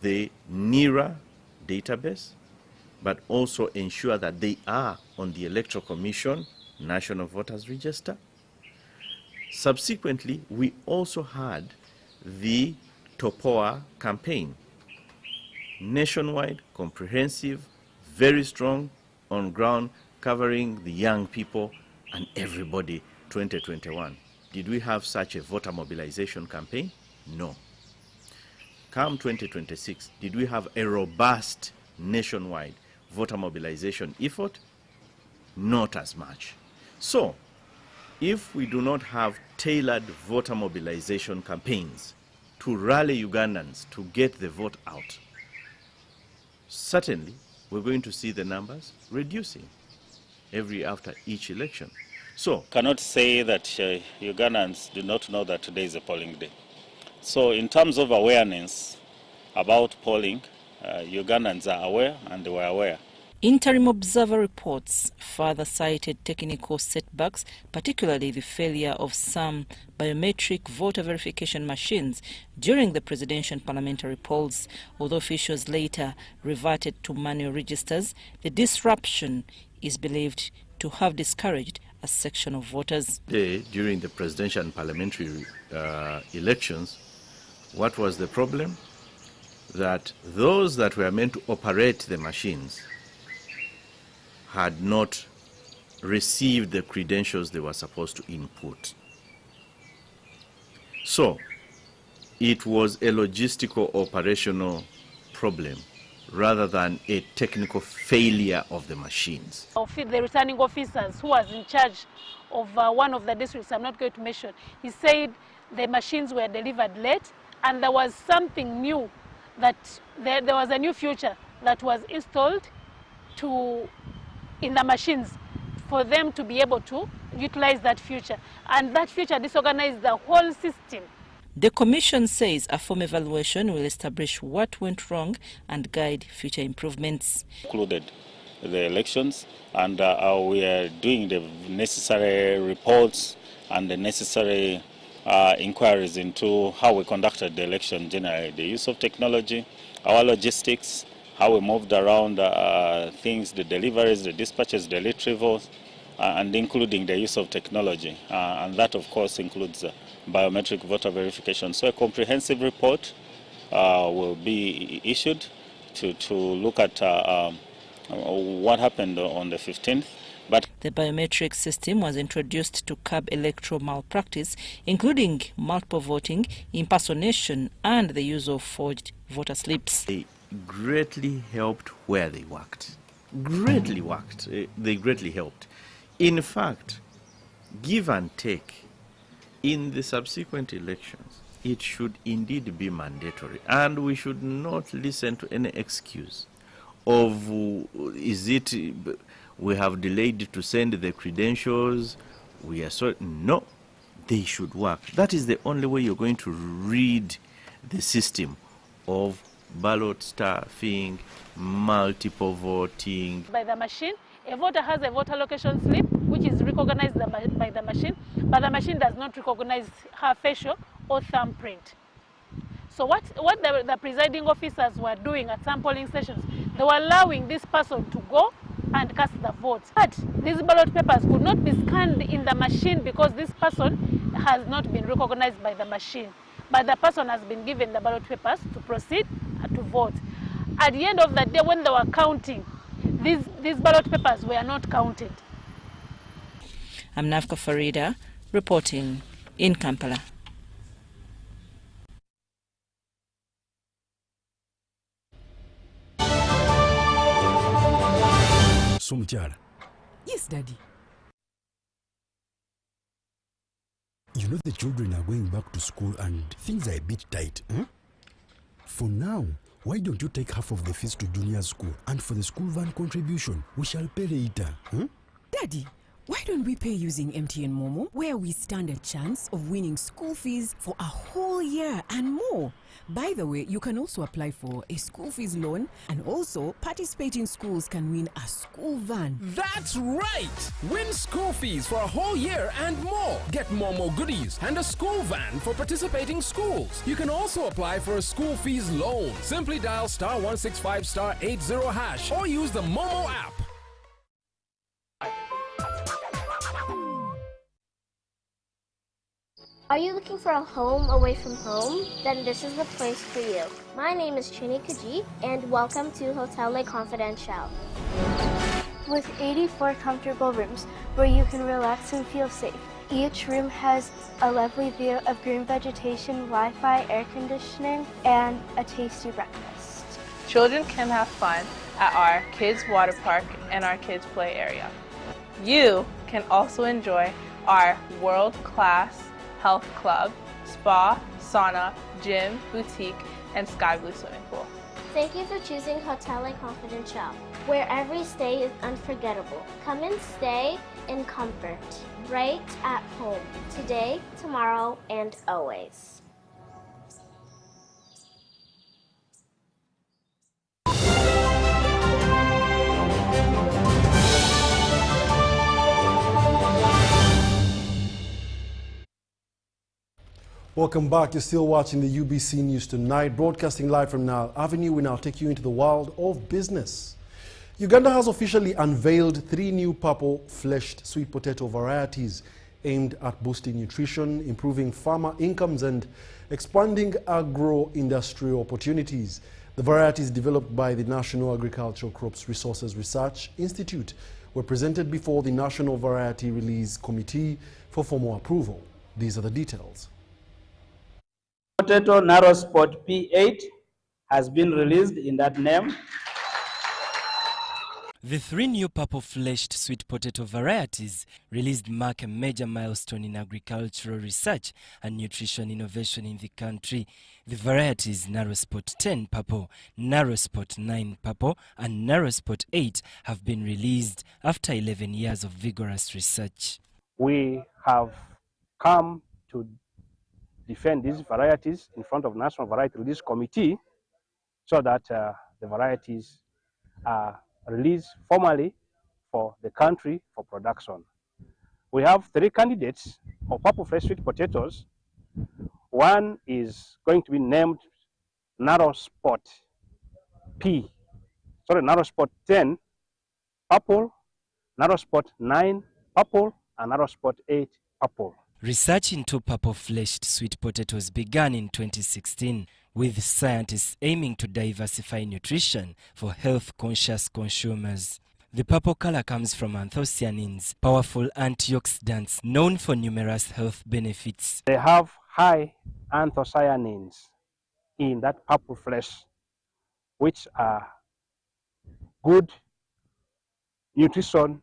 the NIRA database, but also ensure that they are on the Electoral Commission National Voters Register. Subsequently, we also had the TOPOA campaign, nationwide, comprehensive, very strong, on ground, covering the young people and everybody. 2021. Did we have such a voter mobilization campaign? No. Come 2026, did we have a robust nationwide voter mobilization effort? Not as much. So, if we do not have tailored voter mobilization campaigns to rally Ugandans to get the vote out, certainly we're going to see the numbers reducing after each election. So, cannot say that Ugandans do not know that today is a polling day. So in terms of awareness about polling, Ugandans are aware, and they were aware. Interim observer reports further cited technical setbacks, particularly the failure of some biometric voter verification machines during the presidential and parliamentary polls. Although officials later reverted to manual registers, the disruption is believed to have discouraged a section of voters. During the presidential and parliamentary elections, what was the problem? That those that were meant to operate the machines had not received the credentials they were supposed to input. So it was a logistical operational problem rather than a technical failure of the machines. The returning officers who was in charge of one of the districts, I'm not going to mention, he said the machines were delivered late and there was something new, that there was a new feature that was installed in the machines for them to be able to utilize that feature. And that feature disorganized the whole system. The Commission says a form evaluation will establish what went wrong and guide future improvements. Included the elections, and we are doing the necessary reports and the necessary inquiries into how we conducted the election generally, the use of technology, our logistics, how we moved around things, the deliveries, the dispatches, the retrievals, and including the use of technology. And that, of course, includes biometric voter verification. So a comprehensive report will be issued to look at what happened on the 15th. But the biometric system was introduced to curb electoral malpractice, including multiple voting, impersonation, and the use of forged voter slips. They greatly helped where they worked. Greatly worked. They greatly helped. In fact, give and take, in the subsequent elections, it should indeed be mandatory. And we should not listen to any excuse of, is it, we have delayed to send the credentials, we are so, no, they should work. That is the only way you're going to read the system of ballot stuffing, multiple voting. By the machine, a voter has a voter location slip which is recognized by the machine, but the machine does not recognize her facial or thumbprint. So what the presiding officers were doing at some polling stations, they were allowing this person to go and cast the vote. But these ballot papers could not be scanned in the machine because this person has not been recognized by the machine. But the person has been given the ballot papers to proceed to vote. At the end of the day, when they were counting, these ballot papers were not counted. I'm Nafka Farida, reporting in Kampala. So, Muchara. Yes, Daddy. You know the children are going back to school and things are a bit tight. For now, why don't you take half of the fees to junior school, and for the school van contribution, we shall pay later. Daddy, why don't we pay using MTN Momo, where we stand a chance of winning school fees for a whole year and more? By the way, you can also apply for a school fees loan, and also participating schools can win a school van. That's right! Win school fees for a whole year and more. Get Momo goodies and a school van for participating schools. You can also apply for a school fees loan. Simply dial *165 *80 hash or use the Momo app. Are you looking for a home away from home? Then this is the place for you. My name is Chini Kaji, and welcome to Hotel Le Confidential. With 84 comfortable rooms where you can relax and feel safe. Each room has a lovely view of green vegetation, Wi-Fi, air conditioning, and a tasty breakfast. Children can have fun at our kids' water park and our kids' play area. You can also enjoy our world-class health club, spa, sauna, gym, boutique, and sky blue swimming pool. Thank you for choosing Hotel Le Confidential, where every stay is unforgettable. Come and stay in comfort, right at home, today, tomorrow, and always. Welcome back. You're still watching the UBC News Tonight, broadcasting live from Nile Avenue. We now take you into the world of business. Uganda has officially unveiled 3 new purple-fleshed sweet potato varieties aimed at boosting nutrition, improving farmer incomes, and expanding agro-industrial opportunities. The varieties developed by the National Agricultural Crops Resources Research Institute were presented before the National Variety Release Committee for formal approval. These are the details. Potato Narrow Spot P8 has been released in that name. The 3 new purple-fleshed sweet potato varieties released mark a major milestone in agricultural research and nutrition innovation in the country. The varieties Narrow Spot 10 purple, Narrow Spot 9 purple, and Narrow Spot 8 have been released after 11 years of vigorous research. We have come to defend these varieties in front of National Variety Release Committee so that the varieties are released formally for the country for production. We have 3 candidates of purple fresh sweet potatoes. One is going to be named Narrow Spot narrow spot 10, purple, narrow spot 9, purple, and narrow spot 8, purple. Research into purple-fleshed sweet potatoes began in 2016, with scientists aiming to diversify nutrition for health-conscious consumers. The purple color comes from anthocyanins, powerful antioxidants known for numerous health benefits. They have high anthocyanins in that purple flesh, which are good nutrition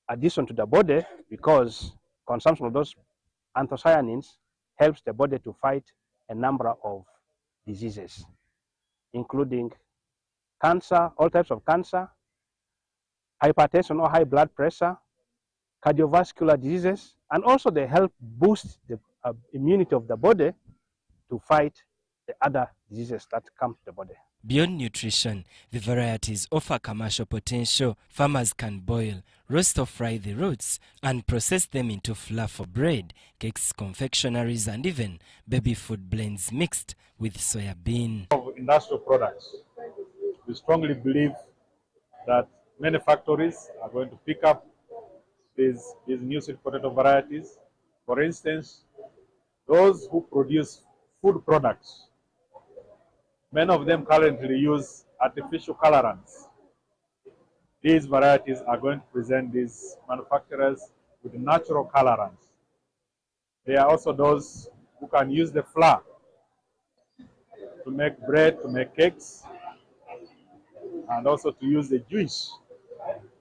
addition to the body, because consumption of those anthocyanins helps the body to fight a number of diseases, including cancer, all types of cancer, hypertension or high blood pressure, cardiovascular diseases, and also they help boost the immunity of the body to fight the other diseases that come to the body. Beyond nutrition, the varieties offer commercial potential. Farmers can boil, roast or fry the roots and process them into flour for bread, cakes, confectionaries, and even baby food blends mixed with soya bean. Of industrial products, we strongly believe that many factories are going to pick up these new sweet potato varieties. For instance, those who produce food products, many of them currently use artificial colorants. These varieties are going to present these manufacturers with natural colorants. There are also those who can use the flour to make bread, to make cakes, and also to use the juice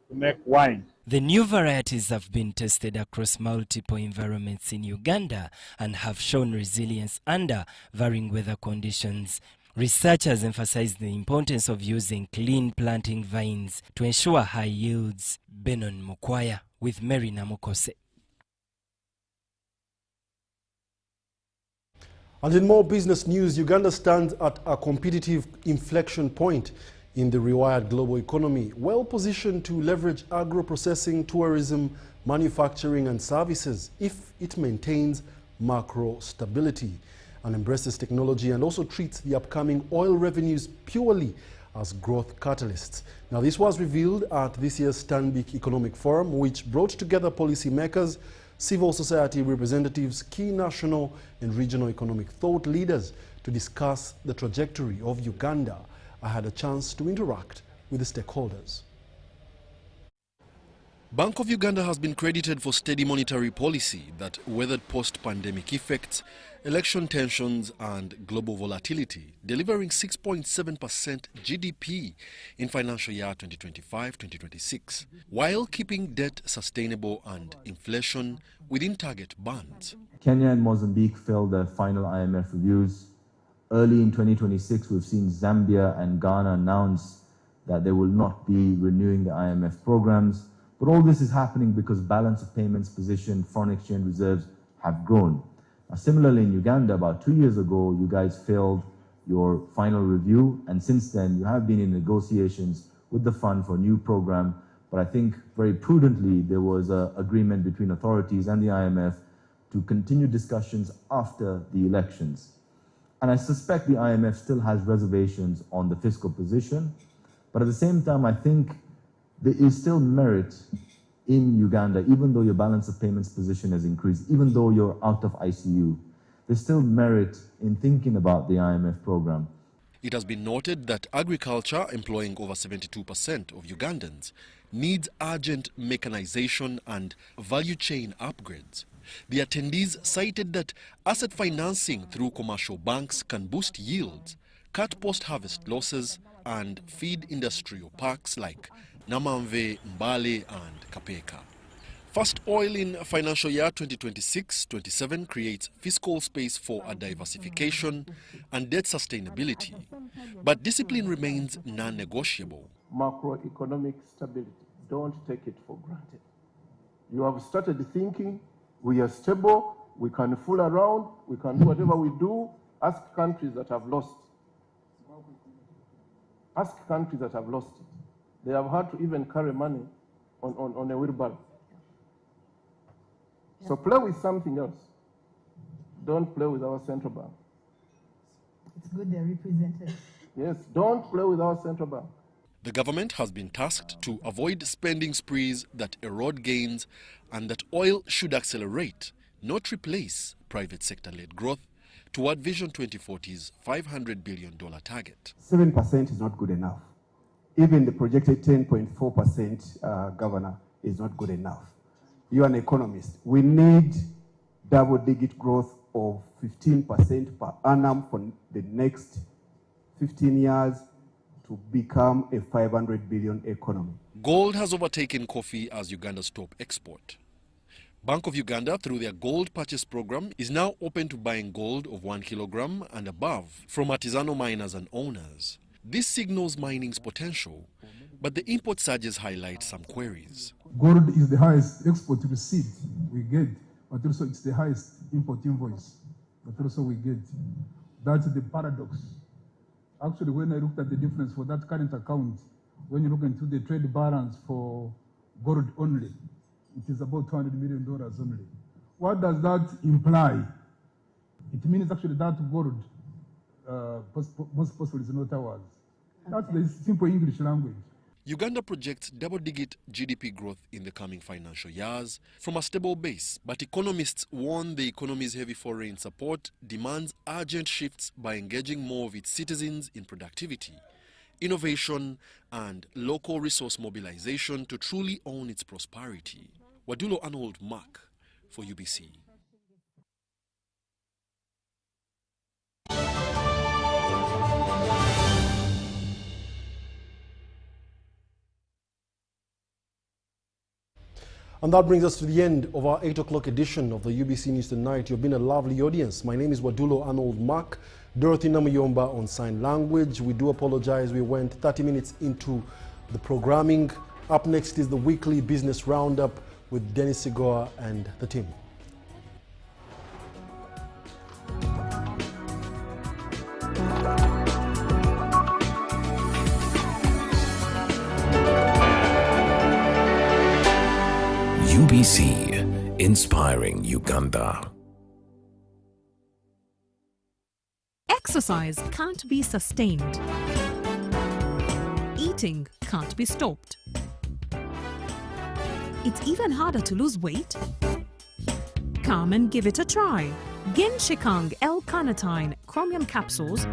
to make wine. The new varieties have been tested across multiple environments in Uganda and have shown resilience under varying weather conditions. Researchers emphasize the importance of using clean planting vines to ensure high yields. Benon Mukwaya with Mary Namukose. And in more business news, Uganda stands at a competitive inflection point in the rewired global economy, well positioned to leverage agro-processing, tourism, manufacturing and services if it maintains macro stability and embraces technology and also treats the upcoming oil revenues purely as growth catalysts. Now, this was revealed at this year's Stanbic Economic Forum, which brought together policymakers, civil society representatives, key national and regional economic thought leaders to discuss the trajectory of Uganda. I had a chance to interact with the stakeholders. Bank of Uganda has been credited for steady monetary policy that weathered post-pandemic effects, election tensions and global volatility, delivering 6.7% GDP in financial year 2025-2026, while keeping debt sustainable and inflation within target bands. Kenya and Mozambique failed their final IMF reviews. Early in 2026, we've seen Zambia and Ghana announce that they will not be renewing the IMF programs. But all this is happening because balance of payments position, foreign exchange reserves have grown. Now, similarly, in Uganda, about 2 years ago, you guys failed your final review. And since then, you have been in negotiations with the fund for a new program. But I think very prudently, there was an agreement between authorities and the IMF to continue discussions after the elections. And I suspect the IMF still has reservations on the fiscal position. But at the same time, I think there is still merit in Uganda, even though your balance of payments position has increased, even though you're out of ICU. There's still merit in thinking about the IMF program. It has been noted that agriculture, employing over 72% of Ugandans, needs urgent mechanization and value chain upgrades. The attendees cited that asset financing through commercial banks can boost yields, cut post-harvest losses, and feed industrial parks like Namamve, Mbale, and Kapeka. First oil in financial year 2026-27 creates fiscal space for a diversification and debt sustainability, but discipline remains non-negotiable. Macroeconomic stability, don't take it for granted. You have started thinking, we are stable, we can fool around, we can do whatever we do. Ask countries that have lost. Ask countries that have lost it. They have had to even carry money on a wheelbarrow. So play with something else. Don't play with our central bank. It's good they're represented. Yes, don't play with our central bank. The government has been tasked to avoid spending sprees that erode gains and that oil should accelerate, not replace private sector-led growth toward Vision 2040's $500 billion target. 7% is not good enough. Even the projected 10.4% governor is not good enough. You are an economist. We need double-digit growth of 15% per annum for the next 15 years to become a 500 billion economy. Gold has overtaken coffee as Uganda's top export. Bank of Uganda, through their gold purchase program, is now open to buying gold of 1 kilogram and above from artisanal miners and owners. This signals mining's potential, but the import surges highlight some queries. Gold is the highest export receipt we get, but also it's the highest import invoice, but also we get. That's the paradox. Actually, when I looked at the difference for that current account, when you look into the trade balance for gold only, it is about $200 million only. What does that imply? It means actually that gold, most possibly, is not ours. That's the simple English language. Uganda projects double-digit GDP growth in the coming financial years from a stable base, but economists warn the economy's heavy foreign support demands urgent shifts by engaging more of its citizens in productivity, innovation, and local resource mobilization to truly own its prosperity. Wadulo Arnold for UBC. And that brings us to the end of our 8 o'clock edition of the UBC News Tonight. You've been a lovely audience. My name is Wadulo Arnold Dorothy Namuyomba on sign language. We do apologize. We went 30 minutes into the programming. Up next is the weekly business roundup with Dennis Sigoa and the team. UBC, inspiring Uganda. Exercise can't be sustained. Eating can't be stopped. It's even harder to lose weight. Come and give it a try. Genshikang L-carnitine chromium capsules.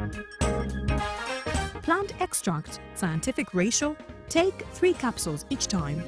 Plant extract, scientific ratio. Take 3 capsules each time.